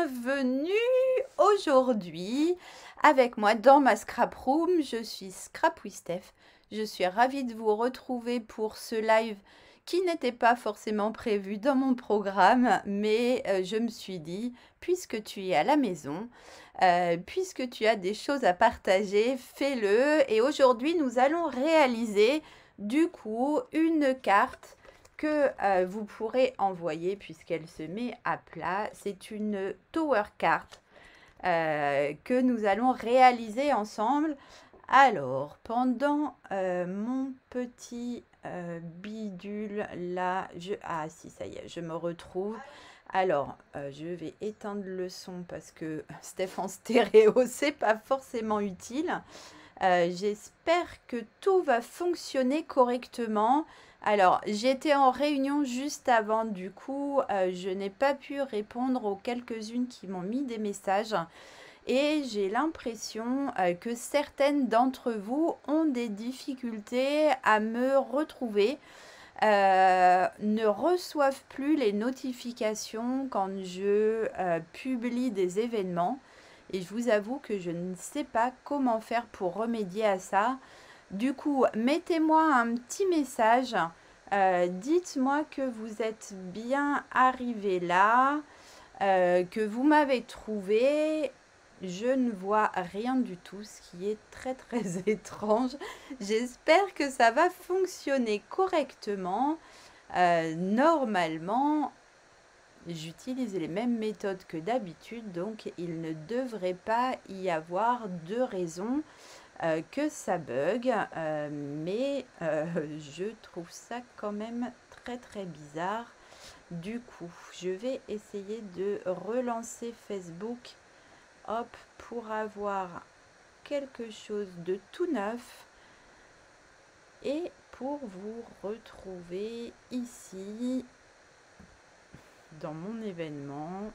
bienvenue aujourd'hui avec moi dans ma scrap room. Je suis Scrap with Steph. Je suis ravie de vous retrouver pour ce live qui n'était pas forcément prévu dans mon programme, mais je me suis dit, puisque tu es à la maison, puisque tu as des choses à partager, fais-le. Et aujourd'hui, nous allons réaliser du coup une carte que vous pourrez envoyer puisqu'elle se met à plat. C'est une tower card que nous allons réaliser ensemble. Alors, pendant mon petit bidule là, ah si, ça y est, je me retrouve. Alors, je vais éteindre le son parce que Steph en stéréo, c'est pas forcément utile. J'espère que tout va fonctionner correctement. Alors, j'étais en réunion juste avant, du coup, je n'ai pas pu répondre aux quelques-unes qui m'ont mis des messages. Et j'ai l'impression que certaines d'entre vous ont des difficultés à me retrouver, ne reçoivent plus les notifications quand je publie des événements. Et je vous avoue que je ne sais pas comment faire pour remédier à ça. Du coup, mettez-moi un petit message. Dites-moi que vous êtes bien arrivé là, que vous m'avez trouvé. Je ne vois rien du tout, ce qui est très très étrange. J'espère que ça va fonctionner correctement. Normalement, j'utilise les mêmes méthodes que d'habitude, donc il ne devrait pas y avoir de raison que ça bug, mais je trouve ça quand même très très bizarre. Du coup, je vais essayer de relancer Facebook, hop, pour avoir quelque chose de tout neuf et pour vous retrouver ici dans mon événement.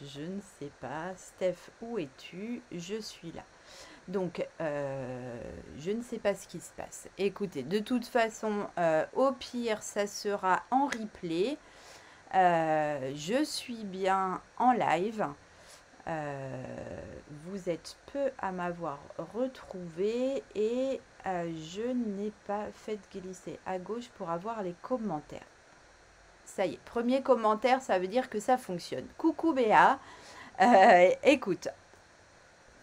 Je ne sais pas, Steph, où es-tu? Je suis là. Donc, je ne sais pas ce qui se passe. Écoutez, de toute façon, au pire, ça sera en replay. Je suis bien en live. Vous êtes peu à m'avoir retrouvé et je n'ai pas fait glisser à gauche pour avoir les commentaires. Ça y est, premier commentaire, ça veut dire que ça fonctionne. Coucou Béa, écoute,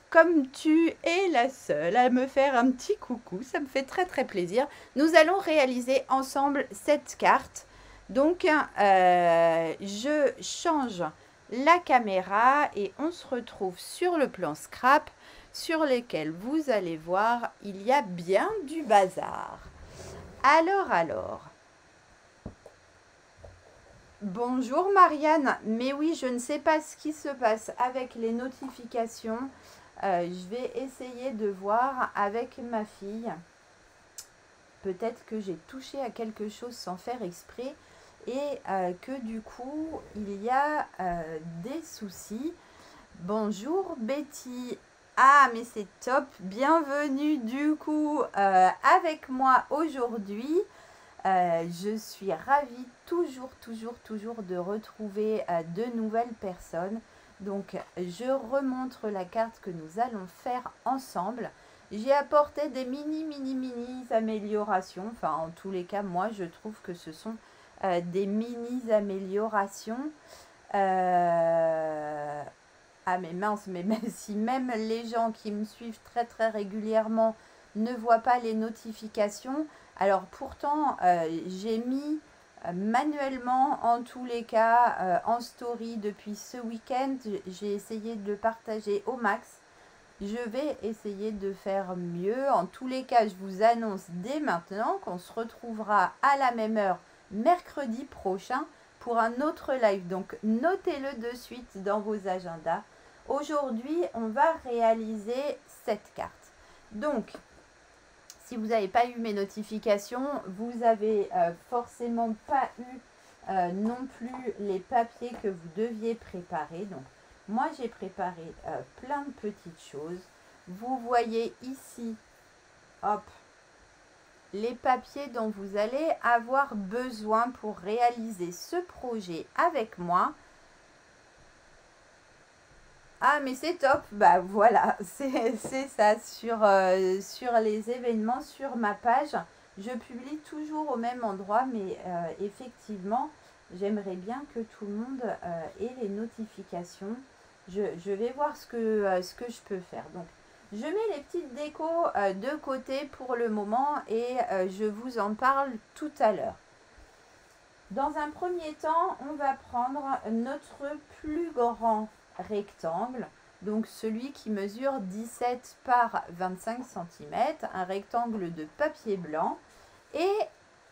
comme tu es la seule à me faire un petit coucou, ça me fait très très plaisir. Nous allons réaliser ensemble cette carte. Donc, je change la caméra et on se retrouve sur le plan scrap sur lequel vous allez voir, il y a bien du bazar. Alors. Bonjour Marianne, mais oui, je ne sais pas ce qui se passe avec les notifications. Je vais essayer de voir avec ma fille. Peut-être que j'ai touché à quelque chose sans faire exprès et que du coup, il y a des soucis. Bonjour Betty. Ah, mais c'est top. Bienvenue du coup avec moi aujourd'hui. Je suis ravie toujours de retrouver de nouvelles personnes. Donc, je remontre la carte que nous allons faire ensemble. J'ai apporté des mini améliorations. Enfin, en tous les cas, moi, je trouve que ce sont des mini améliorations. Ah, mais mince, mais si même les gens qui me suivent très régulièrement ne voient pas les notifications, alors pourtant, j'ai mis manuellement, en tous les cas, en story depuis ce week-end. J'ai essayé de le partager au max. Je vais essayer de faire mieux. En tous les cas, je vous annonce dès maintenant qu'on se retrouvera à la même heure mercredi prochain pour un autre live. Donc, notez-le de suite dans vos agendas. Aujourd'hui, on va réaliser cette carte. Donc, si vous n'avez pas eu mes notifications, vous n'avez forcément pas eu non plus les papiers que vous deviez préparer. Donc, moi, j'ai préparé plein de petites choses. Vous voyez ici, hop, les papiers dont vous allez avoir besoin pour réaliser ce projet avec moi. Ah, mais c'est top. Bah voilà, c'est ça. Sur les événements, sur ma page, je publie toujours au même endroit, mais effectivement, j'aimerais bien que tout le monde ait les notifications. Je vais voir ce que je peux faire. Donc, je mets les petites décos de côté pour le moment et je vous en parle tout à l'heure. Dans un premier temps, on va prendre notre plus grand rectangle, donc celui qui mesure 17 par 25 cm, un rectangle de papier blanc, et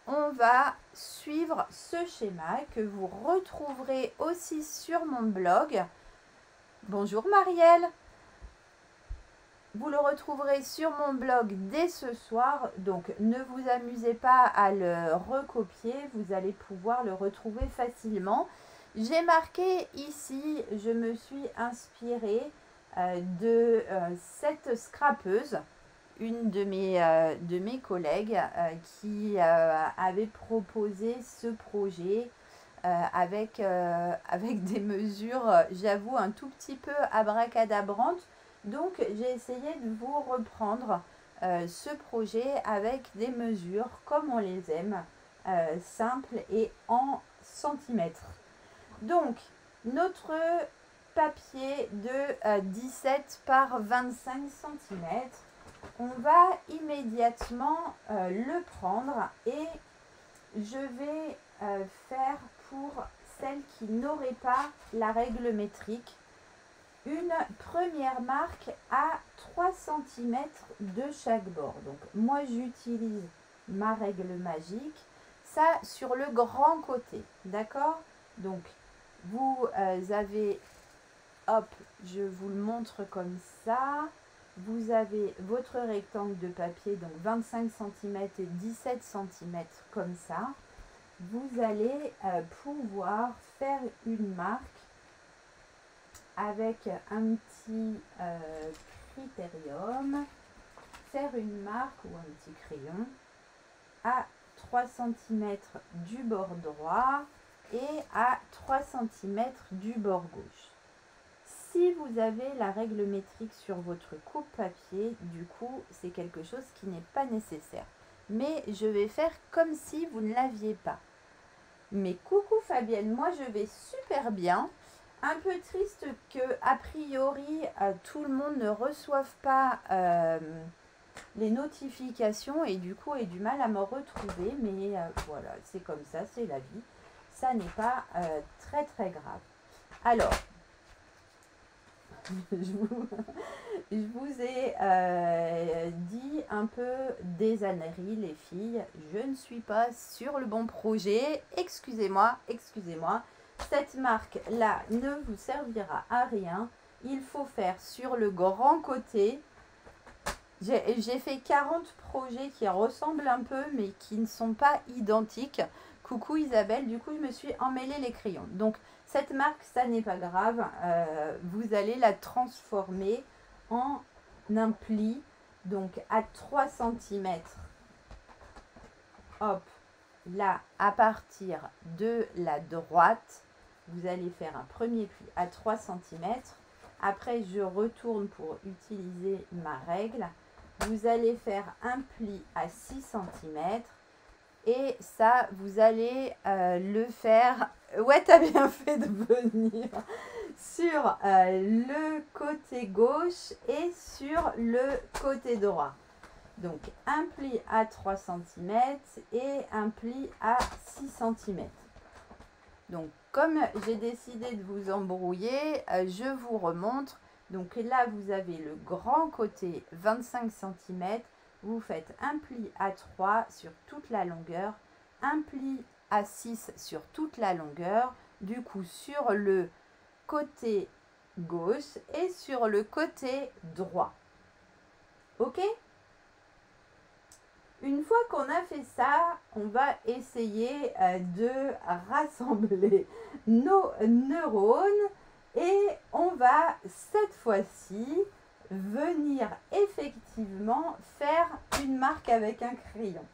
on va suivre ce schéma que vous retrouverez aussi sur mon blog. Bonjour Marielle! Vous le retrouverez sur mon blog dès ce soir, donc ne vous amusez pas à le recopier, vous allez pouvoir le retrouver facilement. J'ai marqué ici, je me suis inspirée de cette scrapeuse, une de mes collègues qui avait proposé ce projet avec des mesures, j'avoue, un tout petit peu abracadabrantes. Donc, j'ai essayé de vous reprendre ce projet avec des mesures comme on les aime, simples et en centimètres. Donc, notre papier de 17 par 25 cm, on va immédiatement le prendre et je vais faire pour celles qui n'auraient pas la règle métrique une première marque à 3 cm de chaque bord. Donc moi j'utilise ma règle magique, ça sur le grand côté, d'accord? Donc vous avez, hop, je vous le montre comme ça, vous avez votre rectangle de papier, donc 25 cm et 17 cm comme ça. Vous allez pouvoir faire une marque avec un petit critérium, faire une marque ou un petit crayon à 3 cm du bord droit et à 3 cm du bord gauche. Si vous avez la règle métrique sur votre coupe papier, du coup, c'est quelque chose qui n'est pas nécessaire. Mais je vais faire comme si vous ne l'aviez pas. Mais coucou Fabienne, moi je vais super bien. Un peu triste que, a priori, tout le monde ne reçoive pas les notifications et du coup ait du mal à me retrouver. Mais voilà, c'est comme ça, c'est la vie. Ça n'est pas très très grave. Alors, je vous ai dit un peu des âneries, les filles. Je ne suis pas sur le bon projet. Excusez-moi, excusez-moi. Cette marque-là ne vous servira à rien. Il faut faire sur le grand côté. J'ai fait 40 projets qui ressemblent un peu, mais qui ne sont pas identiques. Coucou Isabelle, du coup, je me suis emmêlé les crayons. Donc, cette marque, ça n'est pas grave. Vous allez la transformer en un pli. Donc, à 3 cm. Hop, là, à partir de la droite, vous allez faire un premier pli à 3 cm. Après, je retourne pour utiliser ma règle. Vous allez faire un pli à 6 cm. Et ça, vous allez le faire. Ouais, t'as bien fait de venir sur le côté gauche et sur le côté droit. Donc, un pli à 3 cm et un pli à 6 cm. Donc, comme j'ai décidé de vous embrouiller, je vous remontre. Donc là, vous avez le grand côté 25 cm. Vous faites un pli à 3 sur toute la longueur, un pli à 6 sur toute la longueur, du coup sur le côté gauche et sur le côté droit. Ok? Une fois qu'on a fait ça, on va essayer de rassembler nos neurones et on va cette fois-ci venir effectivement faire une marque avec un crayon.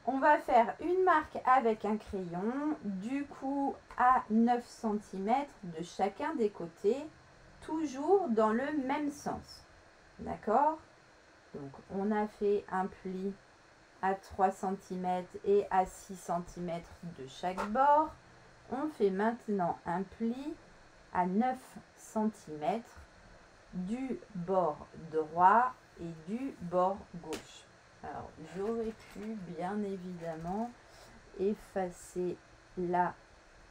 On va faire une marque avec un crayon, du coup à 9 cm de chacun des côtés. toujours dans le même sens. D'accord? Donc, on a fait un pli à 3 cm et à 6 cm de chaque bord. On fait maintenant un pli à 9 cm du bord droit et du bord gauche. Alors, j'aurais pu bien évidemment effacer la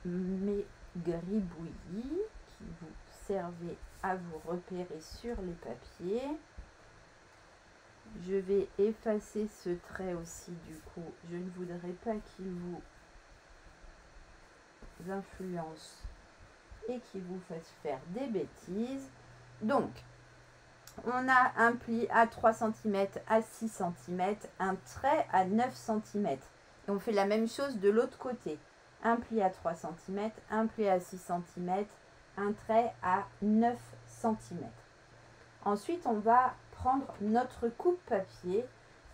maigriboui qui vous servait à vous repérer sur les papiers. Je vais effacer ce trait aussi, du coup, je ne voudrais pas qu'il vous influence et qu'il vous fasse faire des bêtises. Donc, on a un pli à 3 cm, à 6 cm, un trait à 9 cm. Et on fait la même chose de l'autre côté. Un pli à 3 cm, un pli à 6 cm, un trait à 9 cm. Ensuite, on va prendre notre coupe-papier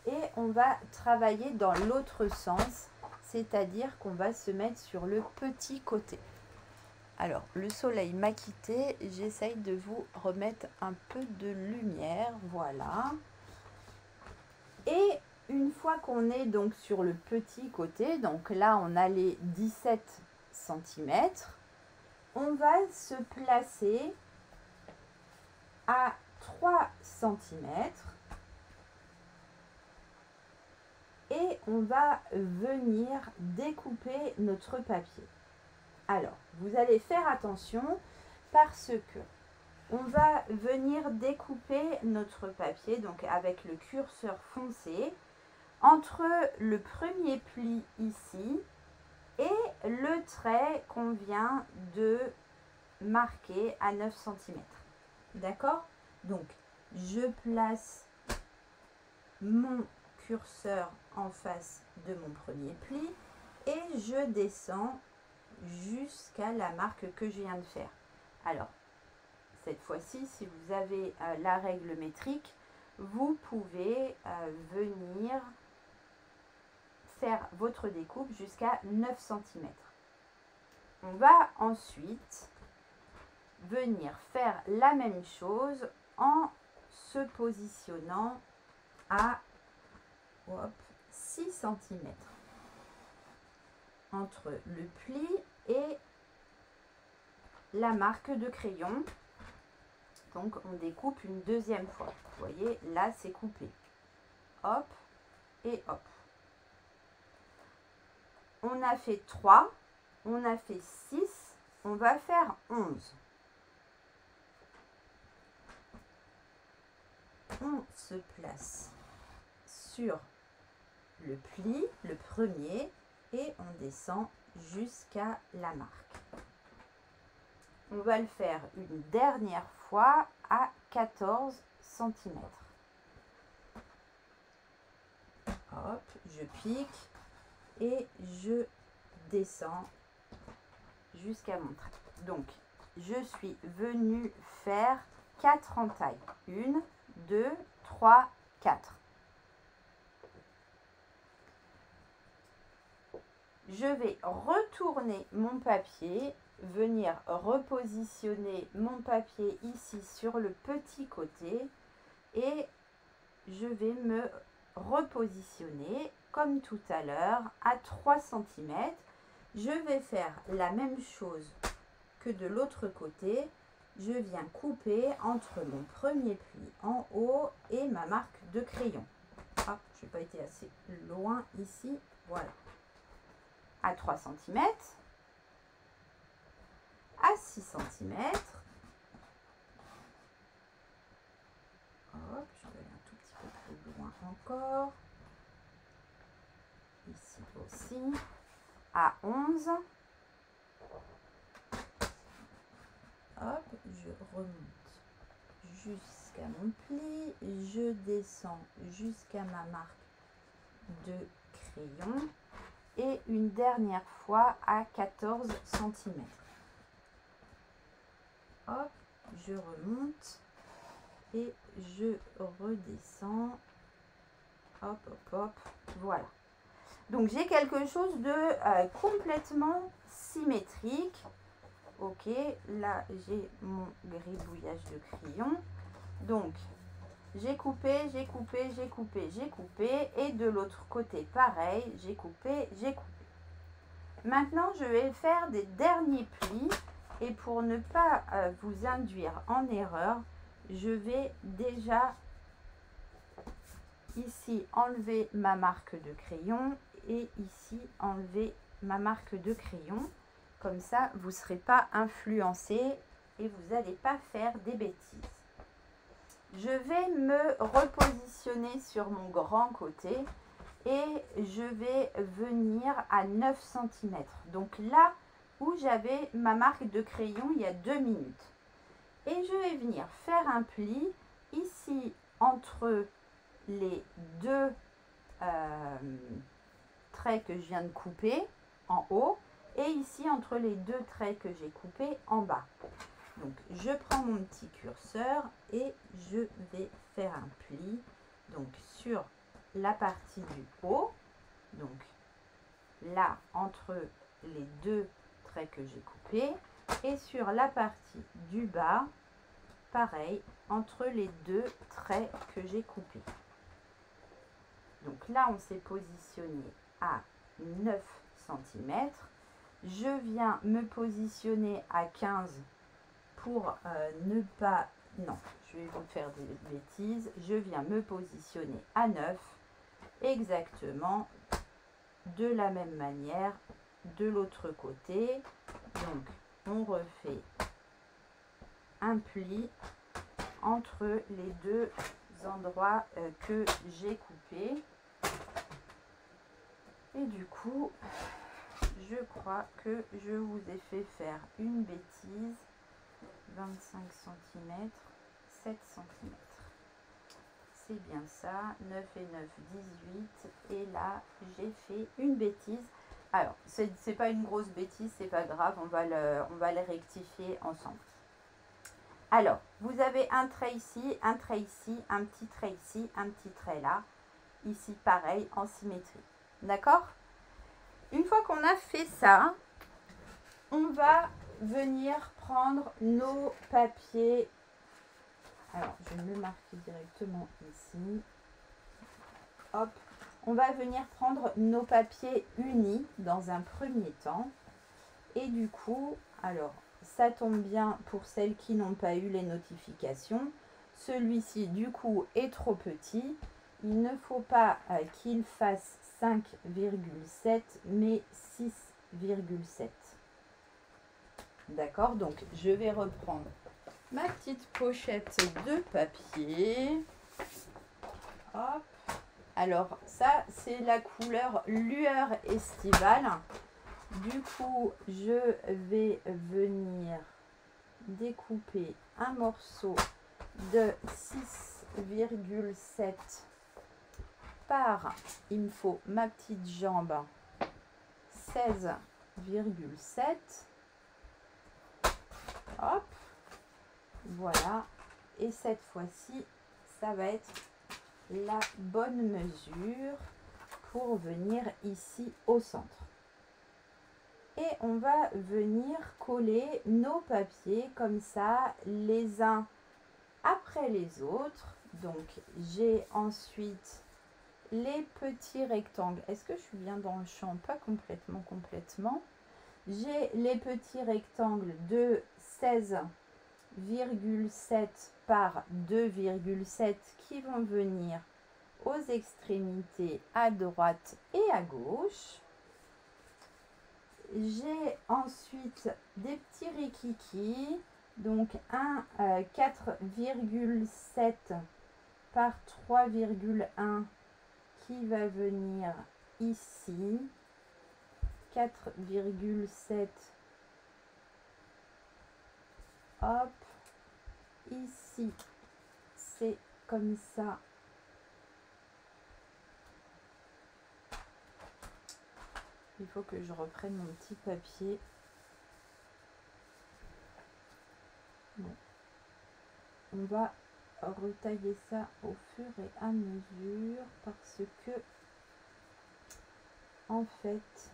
et on va travailler dans l'autre sens, c'est-à-dire qu'on va se mettre sur le petit côté. Alors, le soleil m'a quitté, j'essaye de vous remettre un peu de lumière, voilà. Et une fois qu'on est donc sur le petit côté, donc là on a les 17 cm, on va se placer à 3 cm et on va venir découper notre papier. Alors, vous allez faire attention parce que on va venir découper notre papier, donc avec le curseur foncé, entre le premier pli ici et le trait qu'on vient de marquer à 9 cm. D'accord? Donc, je place mon curseur en face de mon premier pli et je descends jusqu'à la marque que je viens de faire. Alors, cette fois-ci, si vous avez la règle métrique, vous pouvez venir faire votre découpe jusqu'à 9 cm. On va ensuite venir faire la même chose en se positionnant à 6 cm entre le pli et la marque de crayon. Donc on découpe une deuxième fois. Vous voyez, là c'est coupé. Hop et hop. On a fait 3, on a fait 6, on va faire 11. On se place sur le pli, le premier, et on descend jusqu'à la marque. On va le faire une dernière fois à 14 cm. Hop, je pique et je descends jusqu'à mon trait. Donc, je suis venue faire 4 entailles. 1, 2, 3, 4. Je vais retourner mon papier, venir repositionner mon papier ici sur le petit côté et je vais me repositionner comme tout à l'heure à 3 cm. Je vais faire la même chose que de l'autre côté. Je viens couper entre mon premier pli en haut et ma marque de crayon. Ah, je n'ai pas été assez loin ici. Voilà. À 3 cm, à 6 cm. Hop, je vais aller un tout petit peu plus loin encore. Ici aussi. À 11. Hop, je remonte jusqu'à mon pli. Je descends jusqu'à ma marque de crayon. Et une dernière fois à 14 cm. Hop, je remonte et je redescends. Hop, hop, hop, voilà. Donc j'ai quelque chose de complètement symétrique. Ok, là j'ai mon gribouillage de crayon. Donc, j'ai coupé, j'ai coupé, j'ai coupé, j'ai coupé. Et de l'autre côté, pareil, j'ai coupé, j'ai coupé. Maintenant, je vais faire des derniers plis. Et pour ne pas vous induire en erreur, je vais déjà ici enlever ma marque de crayon et ici enlever ma marque de crayon. Comme ça, vous ne serez pas influencé et vous n'allez pas faire des bêtises. Je vais me repositionner sur mon grand côté et je vais venir à 9 cm. Donc là où j'avais ma marque de crayon il y a 2 minutes. Et je vais venir faire un pli ici entre les deux traits que je viens de couper en haut et ici entre les deux traits que j'ai coupés en bas. Donc je prends mon petit curseur et je vais faire un pli donc sur la partie du haut, donc là entre les deux traits que j'ai coupés, et sur la partie du bas, pareil, entre les deux traits que j'ai coupés. Donc là, on s'est positionné à 9 cm. Je viens me positionner à 15 pour ne pas... Non, je vais vous faire des bêtises. Je viens me positionner à 9, exactement de la même manière de l'autre côté. Donc, on refait un pli entre les deux endroits que j'ai coupés. Et du coup, je crois que je vous ai fait faire une bêtise. 25 cm, 7 cm. C'est bien ça, 9 et 9, 18. Et là, j'ai fait une bêtise. Alors, c'est pas une grosse bêtise, c'est pas grave, on va le rectifier ensemble. Alors, vous avez un trait ici, un trait ici, un petit trait ici, un petit trait là. Ici, pareil, en symétrie. D'accord? Une fois qu'on a fait ça, on va venir prendre nos papiers. Alors, je vais me marquer directement ici. Hop. On va venir prendre nos papiers unis dans un premier temps. Et du coup, alors, ça tombe bien pour celles qui n'ont pas eu les notifications. Celui-ci, du coup, est trop petit. Il ne faut pas qu'il fasse 5,7 mais 6,7. D'accord, donc je vais reprendre ma petite pochette de papier. Hop. Alors ça, c'est la couleur lueur estivale. Du coup, je vais venir découper un morceau de 6,7 par, il me faut ma petite jambe, 16,7. Hop, voilà. Et cette fois-ci, ça va être la bonne mesure pour venir ici au centre. Et on va venir coller nos papiers comme ça, les uns après les autres. Donc, j'ai ensuite les petits rectangles. Est-ce que je suis bien dans le champ? Pas complètement. J'ai les petits rectangles de 16,7 par 2,7 qui vont venir aux extrémités à droite et à gauche. J'ai ensuite des petits rikiki, donc un 4,7 par 3,1 qui va venir ici. 4,7. Hop, ici, c'est comme ça. Il faut que je reprenne mon petit papier. Bon. On va retailler ça au fur et à mesure parce que, en fait,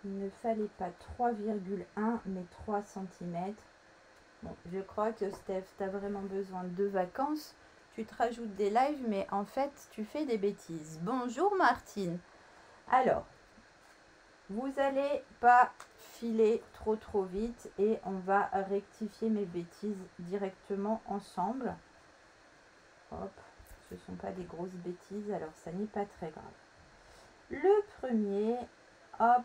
Il ne fallait pas 3,1 mais 3 cm. Bon, je crois que Steph, tu as vraiment besoin de vacances. Tu te rajoutes des lives, mais en fait, tu fais des bêtises. Bonjour Martine. Alors, vous n'allez pas filer trop vite et on va rectifier mes bêtises directement ensemble. Hop, ce ne sont pas des grosses bêtises, alors ça n'est pas très grave. Le premier, hop,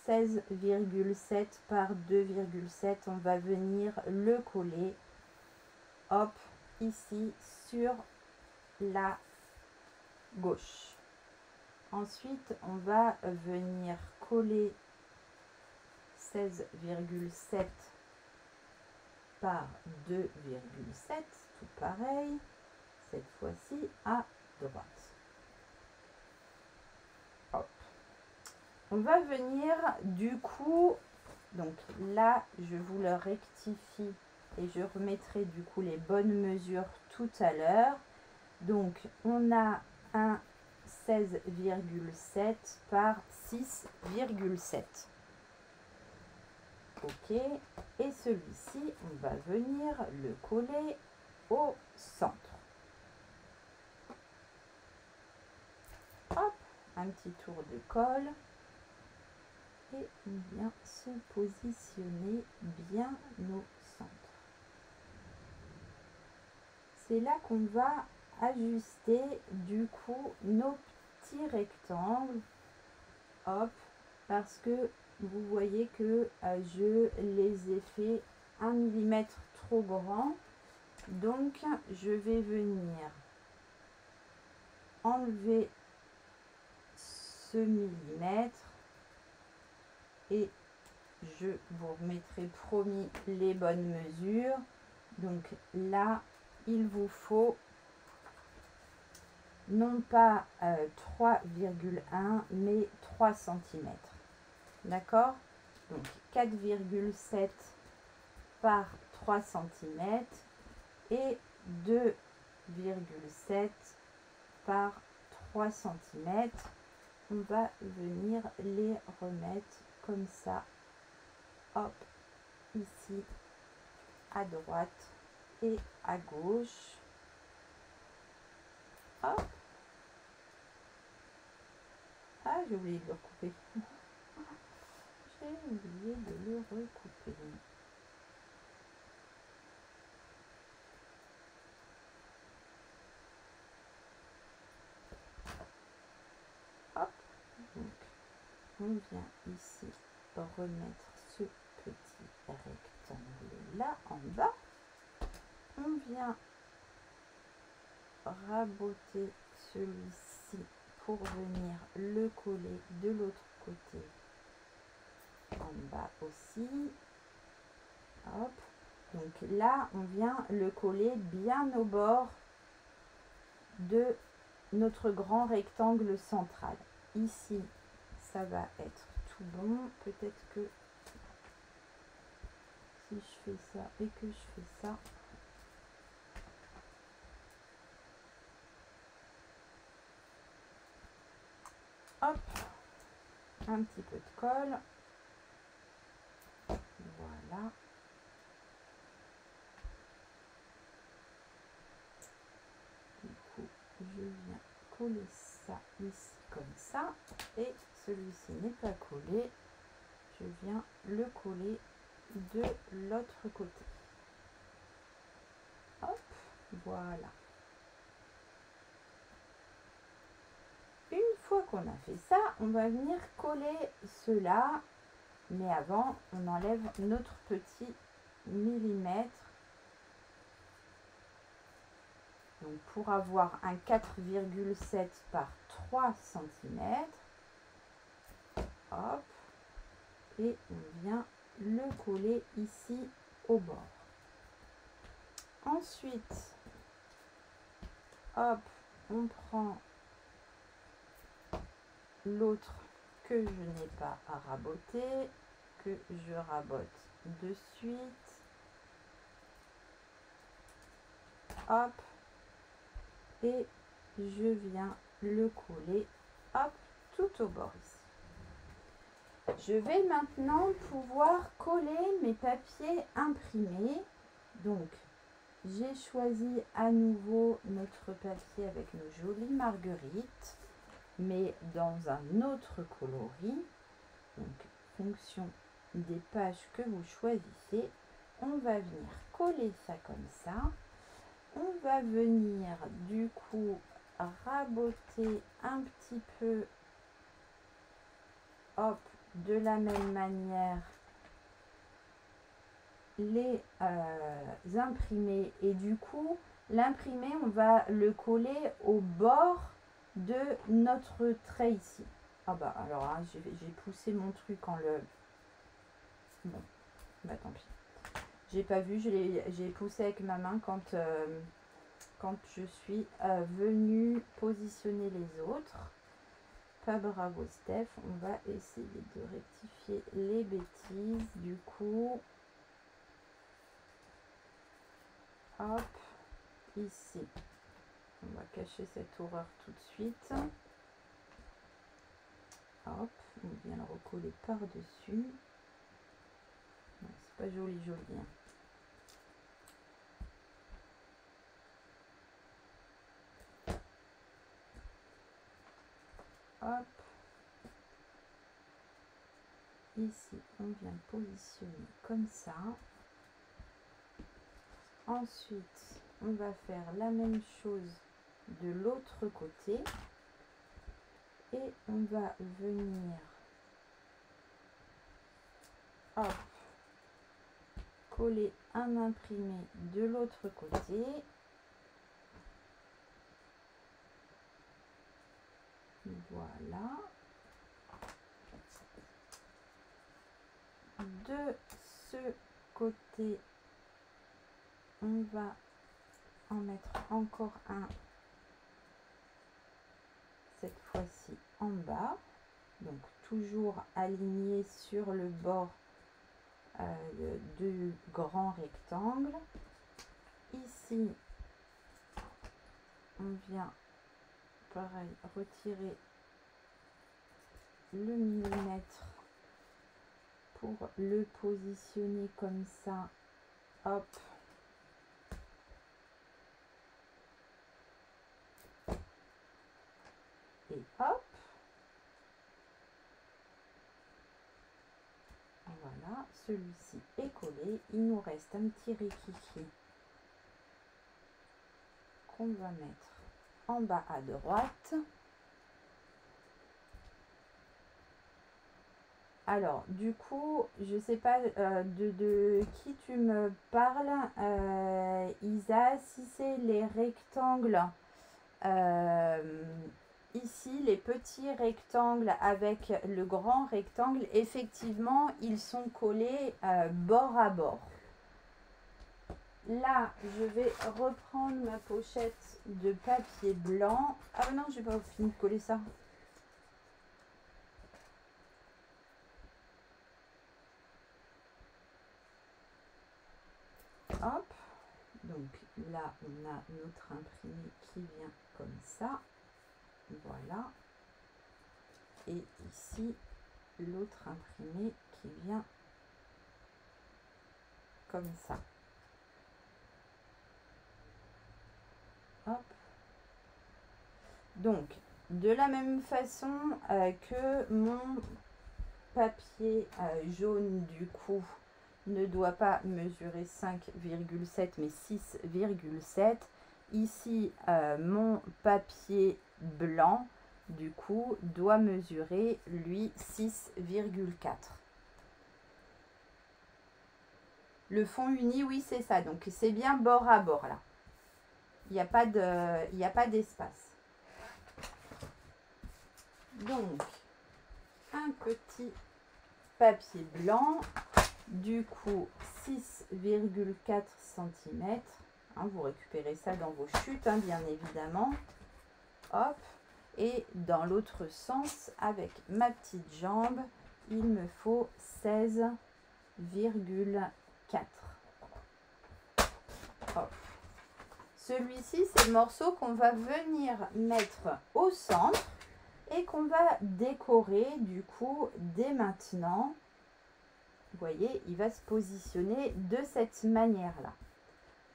16,7 par 2,7, on va venir le coller, hop, ici sur la gauche. Ensuite, on va venir coller 16,7 par 2,7, tout pareil, cette fois-ci à droite. Hop. On va venir du coup, donc là, je vous le rectifie et je remettrai du coup les bonnes mesures tout à l'heure. Donc, on a un 16,7 par 6,7. Ok, et celui-ci, on va venir le coller au centre. Hop, un petit tour de colle. Et on vient se positionner bien au centre. C'est là qu'on va ajuster du coup nos petits rectangles. Hop, parce que vous voyez que je les ai fait 1 mm trop grands. Donc, je vais venir enlever ce millimètre et je vous remettrai promis les bonnes mesures. Donc là, il vous faut non pas 3,1 mais 3 cm. D'accord? Donc 4,7 par 3 cm et 2,7 par 3 cm. On va venir les remettre comme ça. Hop, ici à droite et à gauche. Hop. Ah, j'ai oublié de le recouper. J'ai oublié de le recouper. Hop. Donc, on vient ici remettre ce petit rectangle là en bas. On vient raboter celui-ci pour venir le coller de l'autre côté en bas aussi. Hop. Donc là, on vient le coller bien au bord de notre grand rectangle central. Ici, ça va être tout bon. Peut-être que si je fais ça et que je fais ça, hop, un petit peu de colle. Voilà. Du coup, je viens coller ça ici comme ça. Et celui-ci n'est pas collé. Je viens le coller de l'autre côté. Hop, voilà. Une fois qu'on a fait ça, on va venir coller cela. Mais avant, on enlève notre petit millimètre. Donc pour avoir un 4,7 par 3 cm. Hop. Et on vient le coller ici au bord. Ensuite, hop, on prend l'autre que je n'ai pas à raboter, que je rabote de suite. Hop. Et je viens le coller, hop, tout au bord ici. Je vais maintenant pouvoir coller mes papiers imprimés. Donc, j'ai choisi à nouveau notre papier avec nos jolies marguerites, mais dans un autre coloris. Donc, fonction des pages que vous choisissez, on va venir coller ça comme ça. On va venir du coup raboter un petit peu, hop, de la même manière les imprimés, et du coup l'imprimé on va le coller au bord de notre trait ici. Ah bah alors hein, j'ai poussé mon truc en le... Bon, bah tant pis. J'ai pas vu, j'ai poussé avec ma main quand je suis venue positionner les autres. Pas bravo Steph, on va essayer de rectifier les bêtises. Du coup, hop, ici, on va cacher cette horreur tout de suite. Hop, on vient le recoller par-dessus. C'est pas joli, joli. Hop. Ici, on vient positionner comme ça. Ensuite, on va faire la même chose de l'autre côté. Et on va venir, hop, coller un imprimé de l'autre côté. Voilà. De ce côté, on va en mettre encore un, cette fois-ci en bas. Donc toujours aligné sur le bord du grand rectangle. Ici, on vient, pareil, retirer le millimètre pour le positionner comme ça. Hop. Et hop. Voilà, celui-ci est collé. Il nous reste un petit rikiki qu'on va mettre en bas à droite. Alors, du coup, je sais pas de qui tu me parles, Isa, si c'est les rectangles, ici, les petits rectangles avec le grand rectangle, effectivement, ils sont collés bord à bord. Là, je vais reprendre ma pochette de papier blanc. Ah non, j'ai pas fini de coller ça. Hop, donc là on a notre imprimé qui vient comme ça, voilà, et ici l'autre imprimé qui vient comme ça. Hop. Donc de la même façon que mon papier jaune du coup ne doit pas mesurer 5,7 mais 6,7. Ici, mon papier blanc, du coup, doit mesurer, lui, 6,4. Le fond uni, oui, c'est ça. Donc, c'est bien bord à bord, là. Il n'y a pas d'espace. Donc, un petit papier blanc. Du coup, 6,4 cm. Hein, vous récupérez ça dans vos chutes, hein, bien évidemment. Hop. Et dans l'autre sens, avec ma petite jambe, il me faut 16,4. Hop. Celui-ci, c'est le morceau qu'on va venir mettre au centre. et qu'on va décorer du coup dès maintenant. Vous voyez, il va se positionner de cette manière-là.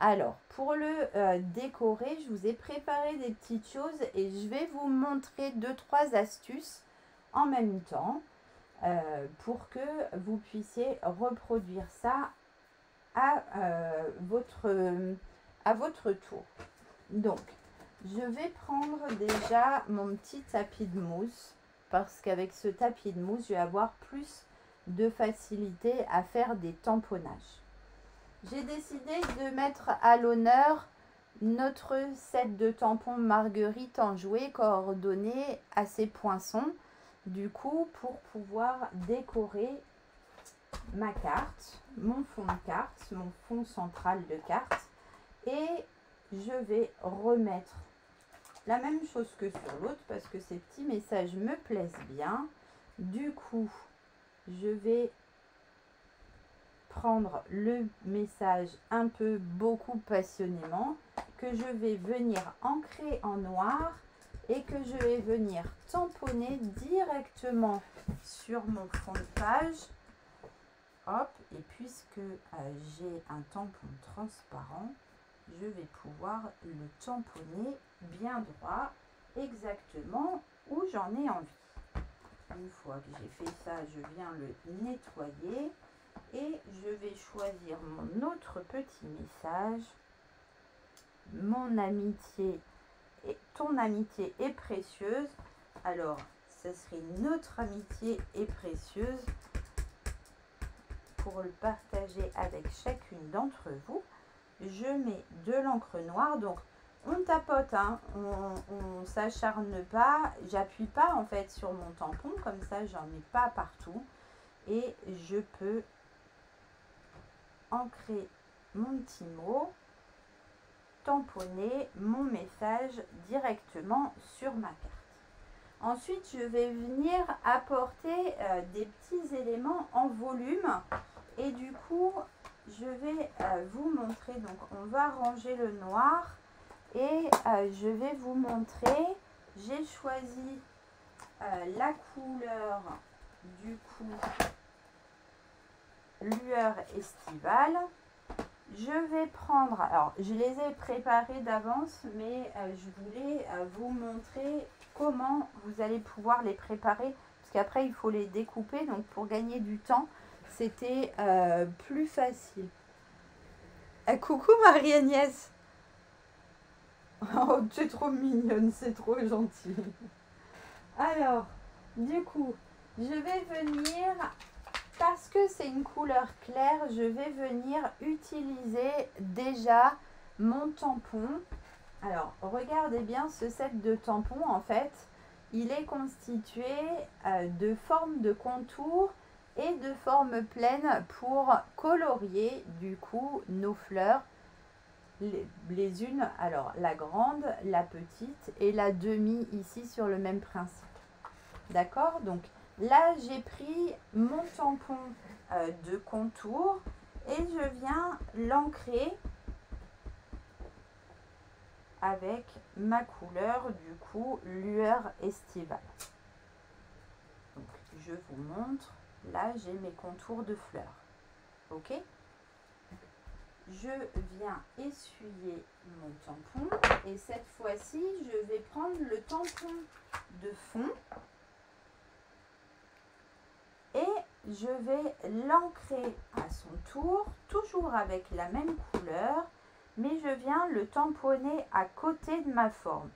Alors, pour le décorer, je vous ai préparé des petites choses et je vais vous montrer 2-3 astuces en même temps pour que vous puissiez reproduire ça à votre tour. Donc, je vais prendre déjà mon petit tapis de mousse parce qu'avec ce tapis de mousse, je vais avoir plus de facilité à faire des tamponnages. J'ai décidé de mettre à l'honneur notre set de tampons Marguerite en jouet coordonné à ces poinçons. Du coup, pour pouvoir décorer ma carte, mon fond de carte, mon fond central de carte. Et je vais remettre la même chose que sur l'autre parce que ces petits messages me plaisent bien. Du coup, je vais prendre le message un peu beaucoup passionnément que je vais venir ancrer en noir et que je vais venir tamponner directement sur mon fond de page. Hop, et puisque j'ai un tampon transparent, je vais pouvoir le tamponner bien droit, exactement où j'en ai envie. Une fois que j'ai fait ça, je viens le nettoyer et je vais choisir mon autre petit message. Mon amitié et ton amitié est précieuse. Alors, ce serait notre amitié est précieuse pour le partager avec chacune d'entre vous. Je mets de l'encre noire, donc on tapote, hein, on s'acharne pas, j'appuie pas en fait sur mon tampon, comme ça j'en mets pas partout et je peux ancrer mon petit mot, tamponner mon message directement sur ma carte. Ensuite, je vais venir apporter des petits éléments en volume et du coup, je vais vous montrer. Donc, on va ranger le noir et je vais vous montrer. J'ai choisi la couleur du coup lueur estivale. Je vais prendre, alors je les ai préparés d'avance, mais je voulais vous montrer comment vous allez pouvoir les préparer, parce qu'après il faut les découper, donc pour gagner du temps, c'était plus facile. Coucou Marie-Agnès. Oh, tu es trop mignonne, c'est trop gentil. Alors, du coup, je vais venir... Parce que c'est une couleur claire, je vais venir utiliser déjà mon tampon. Alors, regardez bien ce set de tampons. En fait, il est constitué de formes de contours et de formes pleines pour colorier du coup nos fleurs. Les unes, alors la grande, la petite et la demi ici sur le même principe. D'accord? Donc, là, j'ai pris mon tampon de contour et je viens l'ancrer avec ma couleur du coup lueur estivale. Donc, je vous montre. Là, j'ai mes contours de fleurs. Ok? Je viens essuyer mon tampon et cette fois-ci, je vais prendre le tampon de fond. Et je vais l'ancrer à son tour, toujours avec la même couleur, mais je viens le tamponner à côté de ma forme.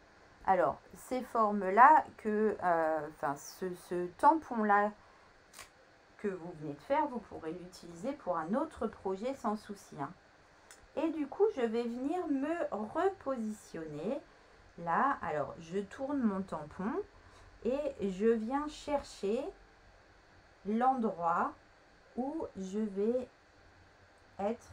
Alors, ces formes-là, ce tampon-là que vous venez de faire, vous pourrez l'utiliser pour un autre projet sans souci. Hein. Et du coup, je vais venir me repositionner. Là, alors, je tourne mon tampon et je viens chercher l'endroit où je vais être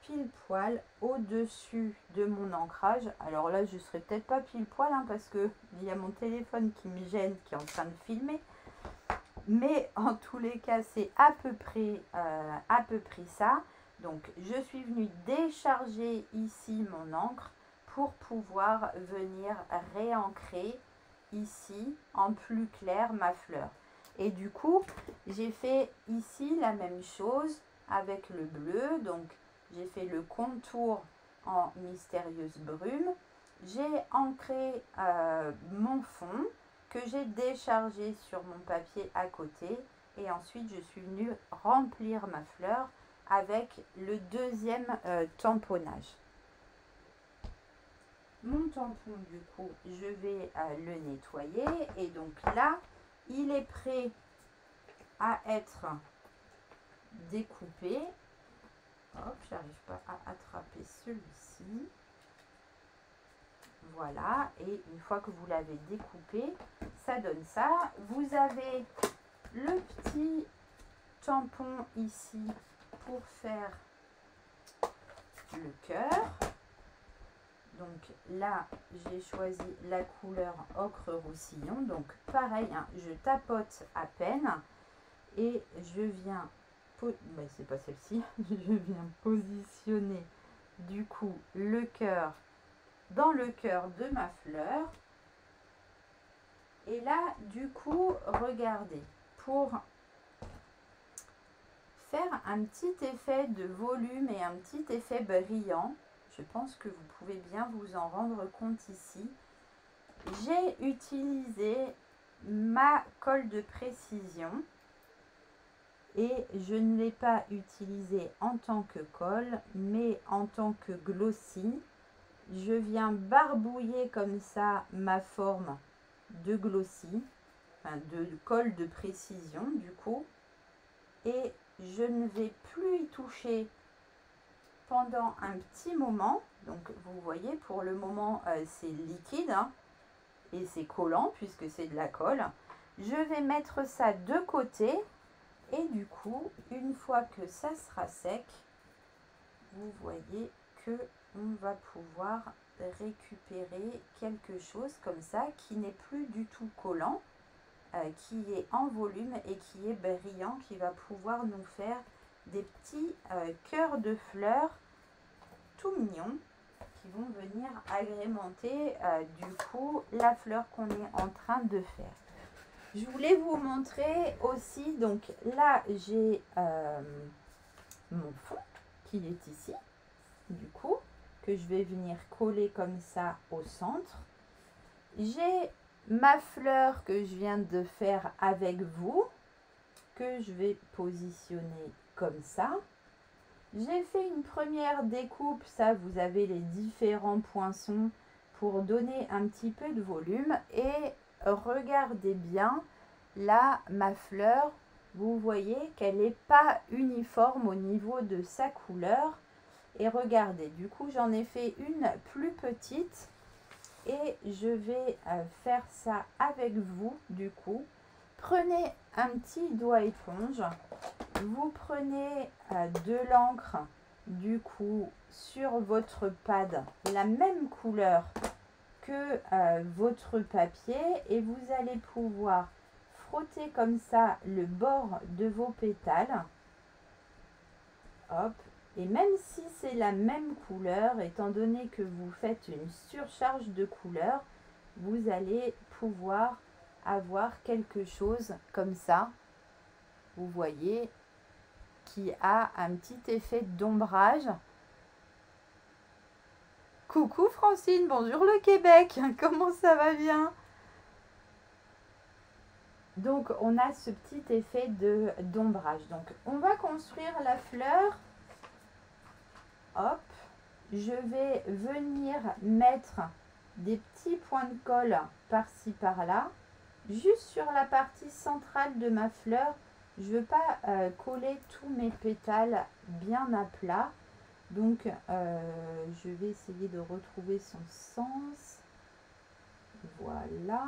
pile poil au-dessus de mon ancrage. Alors là, je serai peut-être pas pile poil hein, parce que il y a mon téléphone qui me gêne, qui est en train de filmer. Mais en tous les cas, c'est à peu près ça. Donc, je suis venue décharger ici mon encre pour pouvoir venir réancrer ici en plus clair ma fleur. Et du coup, j'ai fait ici la même chose avec le bleu. Donc, j'ai fait le contour en mystérieuse brume. J'ai ancré mon fond que j'ai déchargé sur mon papier à côté. Et ensuite, je suis venue remplir ma fleur avec le deuxième tamponnage. Mon tampon, du coup, je vais le nettoyer. Et donc là, il est prêt à être découpé. Hop, j'arrive pas à attraper celui-ci. Voilà, et une fois que vous l'avez découpé, ça donne ça. Vous avez le petit tampon ici pour faire le cœur. Donc là, j'ai choisi la couleur ocre roussillon. Donc pareil, hein, je tapote à peine et je viens, c'est pas celle-ci, je viens positionner du coup le cœur dans le cœur de ma fleur. Et là, du coup, regardez, pour faire un petit effet de volume et un petit effet brillant, je pense que vous pouvez bien vous en rendre compte ici, j'ai utilisé ma colle de précision et je ne l'ai pas utilisée en tant que colle, mais en tant que glossy. Je viens barbouiller comme ça ma forme de glossy, enfin de colle de précision du coup, et je ne vais plus y toucher pendant un petit moment. Donc vous voyez, pour le moment c'est liquide hein, et c'est collant puisque c'est de la colle. Je vais mettre ça de côté et du coup, une fois que ça sera sec, vous voyez que on va pouvoir récupérer quelque chose comme ça qui n'est plus du tout collant, qui est en volume et qui est brillant, qui va pouvoir nous faire des petits cœurs de fleurs tout mignons qui vont venir agrémenter du coup la fleur qu'on est en train de faire. Je voulais vous montrer aussi, donc là j'ai mon fond qui est ici, du coup, que je vais venir coller comme ça au centre. J'ai ma fleur que je viens de faire avec vous, que je vais positionner comme ça. J'ai fait une première découpe, ça vous avez les différents poinçons pour donner un petit peu de volume. Et regardez bien, là ma fleur, vous voyez qu'elle n'est pas uniforme au niveau de sa couleur. Et regardez, du coup j'en ai fait une plus petite et je vais faire ça avec vous du coup. Prenez un petit doigt éponge, vous prenez de l'encre du coup sur votre pad, la même couleur que votre papier, et vous allez pouvoir frotter comme ça le bord de vos pétales. Hop. Et même si c'est la même couleur, étant donné que vous faites une surcharge de couleurs, vous allez pouvoir avoir quelque chose comme ça, vous voyez, qui a un petit effet d'ombrage. Coucou Francine, bonjour le Québec, comment ça va bien? Donc on a ce petit effet d'ombrage. Donc on va construire la fleur. Hop, je vais venir mettre des petits points de colle par-ci par-là, juste sur la partie centrale de ma fleur. Je ne veux pas coller tous mes pétales bien à plat, donc je vais essayer de retrouver son sens. Voilà,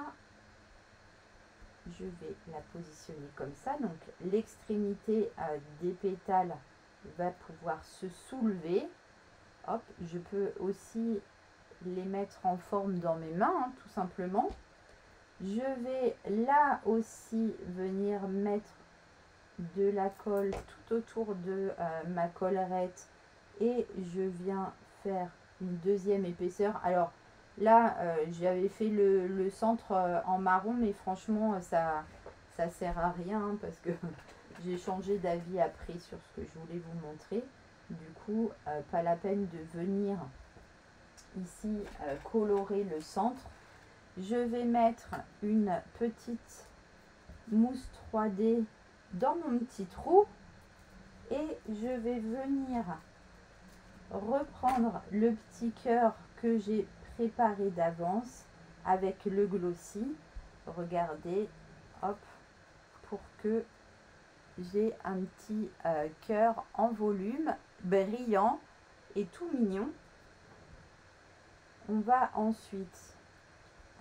je vais la positionner comme ça, donc l'extrémité des pétales va pouvoir se soulever. Hop, je peux aussi les mettre en forme dans mes mains, hein, tout simplement. Je vais là aussi venir mettre de la colle tout autour de ma collerette et je viens faire une deuxième épaisseur. Alors, Là, j'avais fait le centre en marron, mais franchement, ça sert à rien hein, parce que j'ai changé d'avis après sur ce que je voulais vous montrer. Du coup, pas la peine de venir ici colorer le centre. Je vais mettre une petite mousse 3D dans mon petit trou et je vais venir reprendre le petit cœur que j'ai préparé d'avance avec le glossy. Regardez, hop, pour que j'ai un petit cœur en volume, brillant et tout mignon. On va ensuite,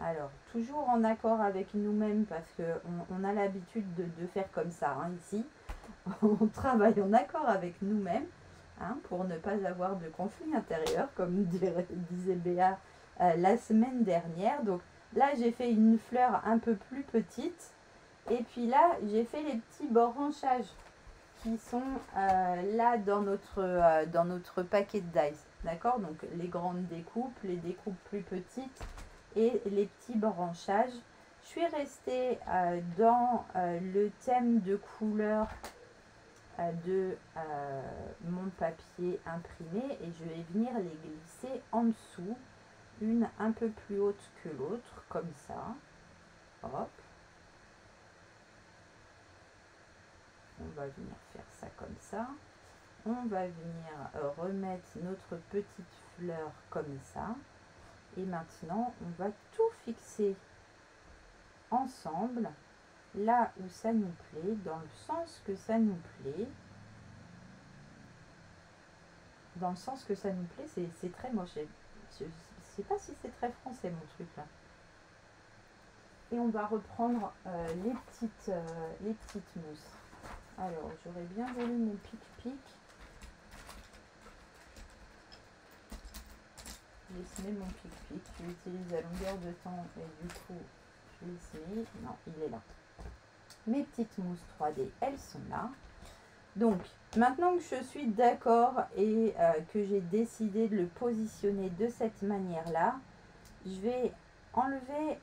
alors toujours en accord avec nous-mêmes parce qu'on a l'habitude de faire comme ça hein, ici. On travaille en accord avec nous-mêmes hein, pour ne pas avoir de conflit intérieur comme disait Béa la semaine dernière. Donc là j'ai fait une fleur un peu plus petite et puis là j'ai fait les petits branchages qui sont là dans notre paquet de dice. D'accord, donc les grandes découpes, les découpes plus petites et les petits branchages. Je suis restée dans le thème de couleur de mon papier imprimé et je vais venir les glisser en dessous, une un peu plus haute que l'autre, comme ça. Hop. On va venir faire ça comme ça. On va venir remettre notre petite fleur comme ça. Et maintenant, on va tout fixer ensemble, là où ça nous plaît, dans le sens que ça nous plaît. Dans le sens que ça nous plaît, c'est très moche. Je ne sais pas si c'est très français mon truc là. Et on va reprendre les petites mousses. Alors, j'aurais bien voulu mon pic-pic. Je vais mon pic-pic. Je l'utilise à longueur de temps et du coup, je vais essayer. Non, il est là. Mes petites mousses 3D, elles sont là. Donc, maintenant que je suis d'accord et que j'ai décidé de le positionner de cette manière-là, je vais enlever,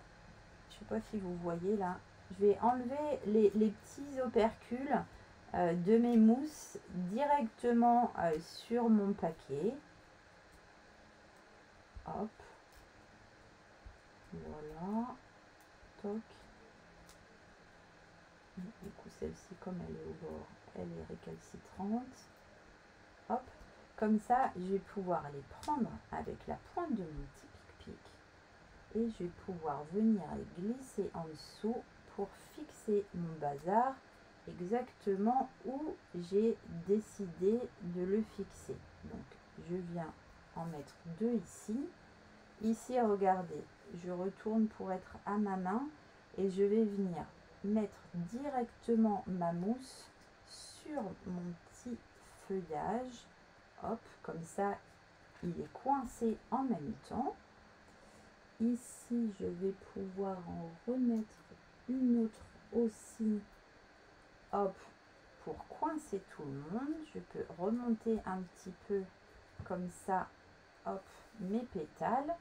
je ne sais pas si vous voyez là, je vais enlever les petits opercules de mes mousses directement sur mon papier. Hop. Voilà. Toc. Du coup, celle-ci, comme elle est au bord, elle est récalcitrante. Hop. Comme ça, je vais pouvoir les prendre avec la pointe de mon petit pic-pic. Et je vais pouvoir venir les glisser en dessous pour fixer mon bazar exactement où j'ai décidé de le fixer. Donc, je viens en mettre deux ici. Ici, regardez, je retourne pour être à ma main et je vais venir mettre directement ma mousse sur mon petit feuillage. Hop, comme ça, il est coincé en même temps. Ici, je vais pouvoir en remettre une autre aussi. Hop, pour coincer tout le monde. Je peux remonter un petit peu comme ça. Hop, mes pétales.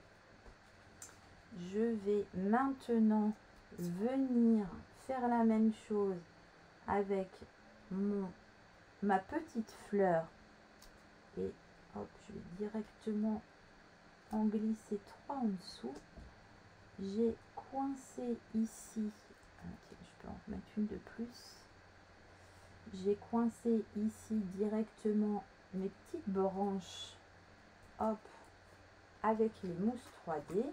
Je vais maintenant venir faire la même chose avec ma petite fleur. Et hop, je vais directement en glisser 3 en dessous. J'ai coincé ici, je peux en mettre une de plus. J'ai coincé ici directement mes petites branches, hop, avec les mousses 3D.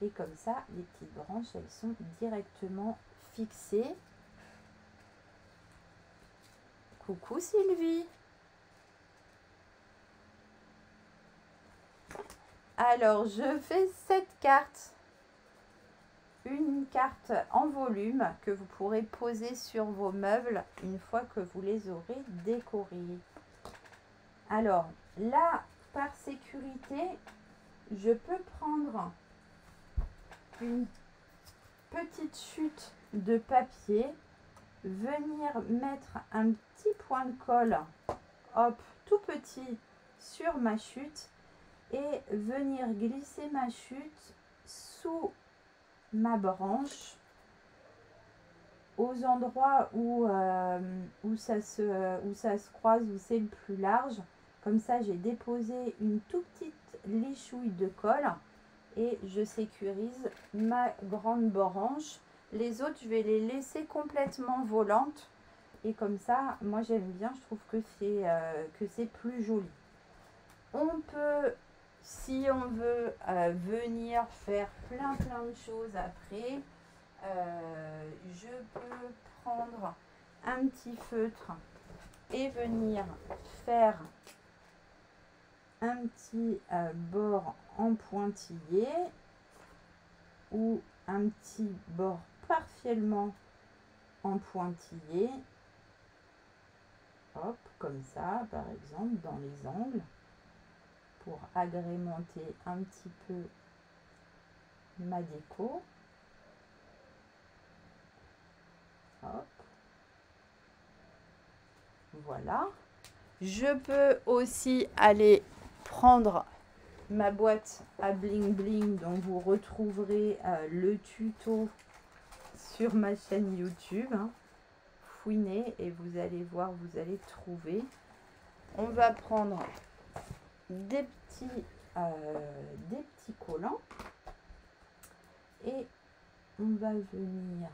Et comme ça, les petites branches, elles sont directement fixées. Coucou Sylvie. Alors, je fais cette carte. Une carte en volume que vous pourrez poser sur vos meubles une fois que vous les aurez décorés. Alors, là, par sécurité, je peux prendre une petite chute de papier, venir mettre un petit point de colle, hop, tout petit sur ma chute et venir glisser ma chute sous ma branche, aux endroits où ça se croise, où c'est le plus large. Comme ça, j'ai déposé une toute petite lichouille de colle et je sécurise ma grande branche. Les autres, je vais les laisser complètement volantes. Et comme ça, moi j'aime bien, je trouve que c'est plus joli. On peut, si on veut, venir faire plein de choses après. Je peux prendre un petit feutre et venir faire un petit bord en pointillé ou un petit bord partiellement en pointillé. Hop, comme ça, par exemple, dans les angles, pour agrémenter un petit peu ma déco. Hop. Voilà. Je peux aussi aller prendre ma boîte à bling bling dont vous retrouverez le tuto sur ma chaîne YouTube. Fouinez et vous allez voir, vous allez trouver. On va prendre des petits collants et on va venir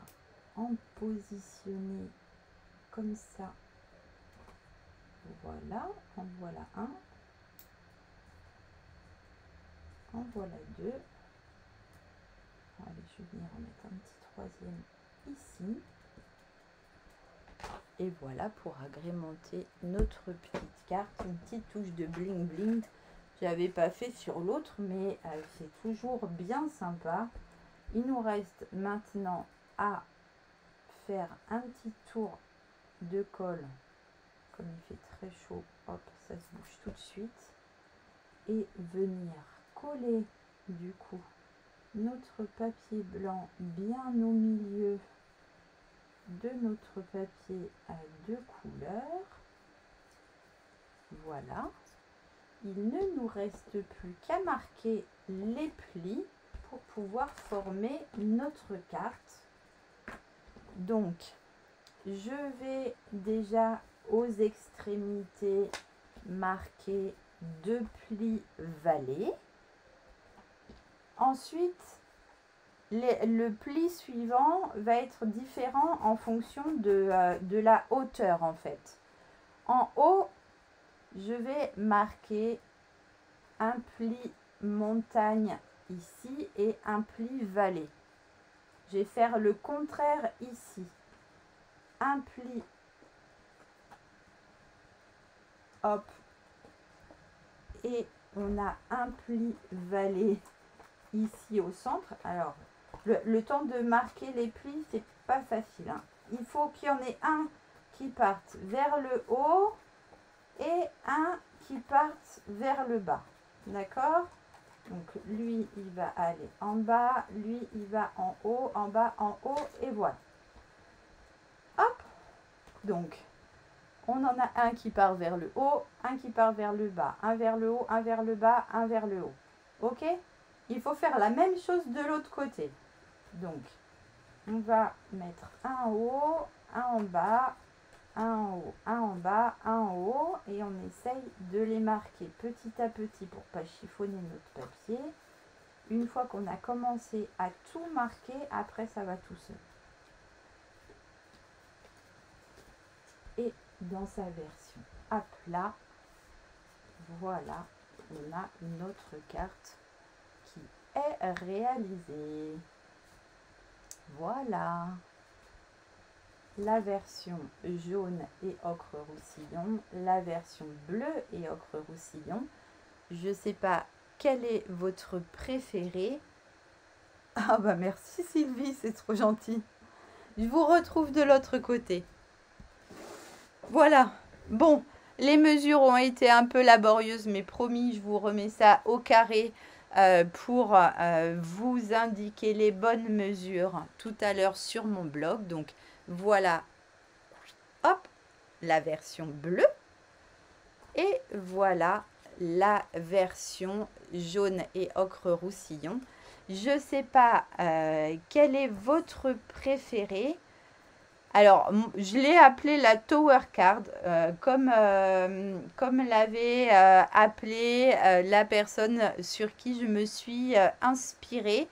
en positionner comme ça. Voilà, en voilà un, en voilà deux. Allez, je vais venir en mettre un petit troisième ici. Et voilà pour agrémenter notre petite carte, une petite touche de bling bling. J'avais pas fait sur l'autre, mais c'est toujours bien sympa. Il nous reste maintenant à faire un petit tour de colle. Comme il fait très chaud, hop, ça se bouge tout de suite. Et venir coller du coup notre papier blanc bien au milieu de notre papier à deux couleurs. Voilà. Il ne nous reste plus qu'à marquer les plis pour pouvoir former notre carte. Donc, je vais déjà aux extrémités marquer 2 plis vallés. Ensuite, le pli suivant va être différent en fonction de la hauteur en fait. En haut, je vais marquer un pli montagne ici et un pli vallée. Je vais faire le contraire ici. Un pli, hop, et on a un pli vallée ici au centre. Alors, le temps de marquer les plis, c'est pas facile, hein. Il faut qu'il y en ait un qui parte vers le haut et un qui parte vers le bas. D'accord? Donc, lui, il va aller en bas, lui, il va en haut, en bas, en haut, et voilà. Hop! Donc, on en a un qui part vers le haut, un qui part vers le bas, un vers le haut, un vers le bas, un vers le haut. Ok? Il faut faire la même chose de l'autre côté. Donc, on va mettre un en haut, un en bas, un en haut, un en bas, un en haut. Et on essaye de les marquer petit à petit pour ne pas chiffonner notre papier. Une fois qu'on a commencé à tout marquer, après ça va tout seul. Et dans sa version à plat, voilà, on a notre carte qui est réalisée. Voilà. La version jaune et ocre roussillon, la version bleue et ocre roussillon. Je ne sais pas quel est votre préféré. Ah bah merci Sylvie, c'est trop gentil. Je vous retrouve de l'autre côté. Voilà. Bon, les mesures ont été un peu laborieuses, mais promis, je vous remets ça au carré pour vous indiquer les bonnes mesures tout à l'heure sur mon blog. Donc voilà, hop, la version bleue et voilà la version jaune et ocre roussillon. Je ne sais pas quel est votre préféré. Alors, je l'ai appelé la Tower Card, comme l'avait appelé la personne sur qui je me suis inspirée.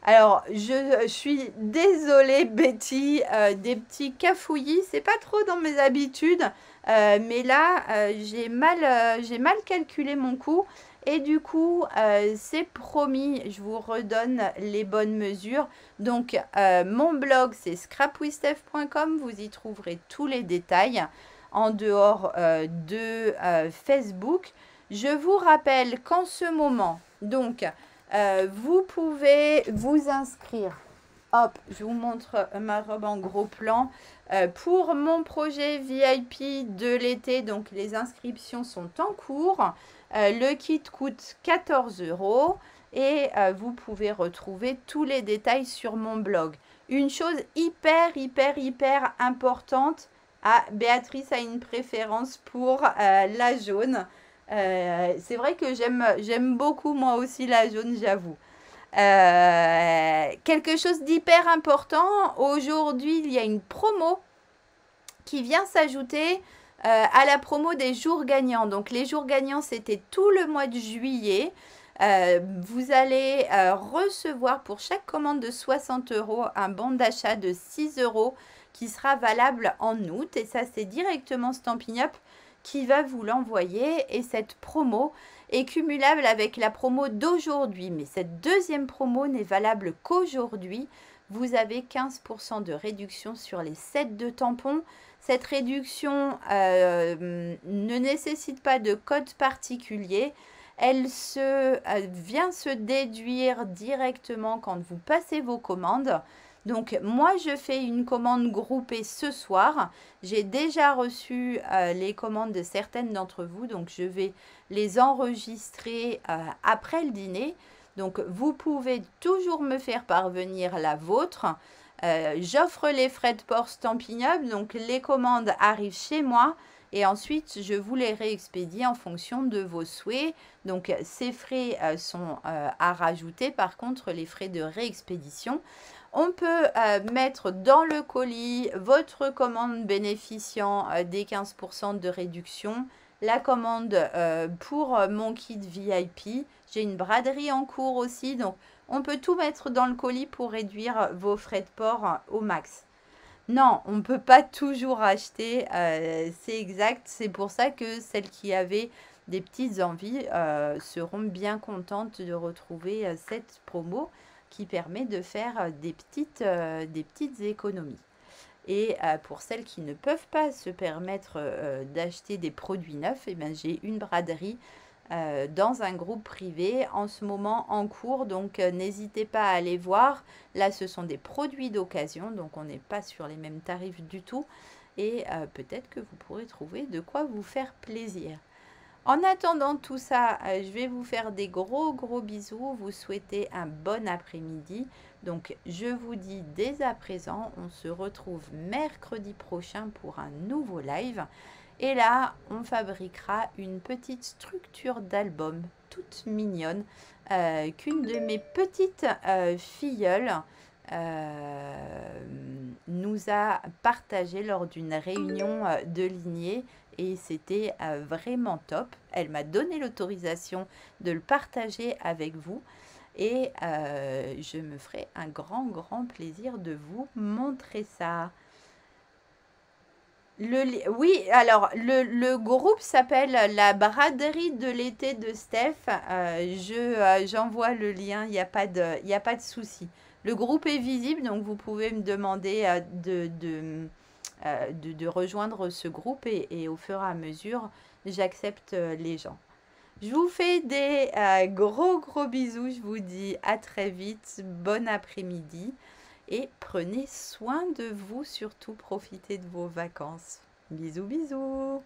Alors, je suis désolée, Betty, des petits cafouillis, c'est pas trop dans mes habitudes, mais là, j'ai mal calculé mon coût. Et du coup, c'est promis, je vous redonne les bonnes mesures. Donc, mon blog, c'est scrapwithsteph.com. Vous y trouverez tous les détails en dehors de Facebook. Je vous rappelle qu'en ce moment, donc, vous pouvez vous inscrire. Hop, je vous montre ma robe en gros plan. Pour mon projet VIP de l'été, donc les inscriptions sont en cours. Le kit coûte 14 € et vous pouvez retrouver tous les détails sur mon blog. Une chose hyper importante. Ah, Béatrice a une préférence pour la jaune. C'est vrai que j'aime beaucoup moi aussi la jaune, j'avoue. Quelque chose d'hyper important, aujourd'hui il y a une promo qui vient s'ajouter à la promo des jours gagnants. Donc les jours gagnants c'était tout le mois de juillet. Vous allez recevoir pour chaque commande de 60 € un bon d'achat de 6 € qui sera valable en août. Et ça c'est directement Stampin' Up qui va vous l'envoyer. Et cette promo est cumulable avec la promo d'aujourd'hui. Mais cette deuxième promo n'est valable qu'aujourd'hui. Vous avez 15% de réduction sur les sets de tampons. Cette réduction ne nécessite pas de code particulier. Elle vient se déduire directement quand vous passez vos commandes. Donc moi je fais une commande groupée ce soir. J'ai déjà reçu les commandes de certaines d'entre vous. Donc je vais les enregistrer après le dîner. Donc vous pouvez toujours me faire parvenir la vôtre. J'offre les frais de port Stampin' Up. Donc les commandes arrivent chez moi. Et ensuite, je vous les réexpédie en fonction de vos souhaits. Donc, ces frais sont à rajouter. Par contre, les frais de réexpédition, on peut mettre dans le colis votre commande bénéficiant des 15% de réduction, la commande pour mon kit VIP. J'ai une braderie en cours aussi. Donc, on peut tout mettre dans le colis pour réduire vos frais de port au max. Non, on ne peut pas toujours acheter, c'est exact. C'est pour ça que celles qui avaient des petites envies seront bien contentes de retrouver cette promo qui permet de faire des petites économies. Et pour celles qui ne peuvent pas se permettre d'acheter des produits neufs, eh ben, j'ai une braderie dans un groupe privé en ce moment en cours, donc n'hésitez pas à aller voir. Là ce sont des produits d'occasion, donc on n'est pas sur les mêmes tarifs du tout et peut-être que vous pourrez trouver de quoi vous faire plaisir. En attendant tout ça, je vais vous faire des gros bisous, vous souhaiter un bon après-midi. Donc je vous dis dès à présent, on se retrouve mercredi prochain pour un nouveau live. Et là, on fabriquera une petite structure d'album toute mignonne qu'une de mes petites filleules nous a partagé lors d'une réunion de lignée. Et c'était vraiment top. Elle m'a donné l'autorisation de le partager avec vous. Et je me ferai un grand plaisir de vous montrer ça. Oui, alors le groupe s'appelle la braderie de l'été de Steph. J'envoie le lien, il n'y a pas de souci. Le groupe est visible, donc vous pouvez me demander de rejoindre ce groupe et au fur et à mesure, j'accepte les gens. Je vous fais des gros bisous, je vous dis à très vite, bon après-midi. Et prenez soin de vous, surtout profitez de vos vacances. Bisous.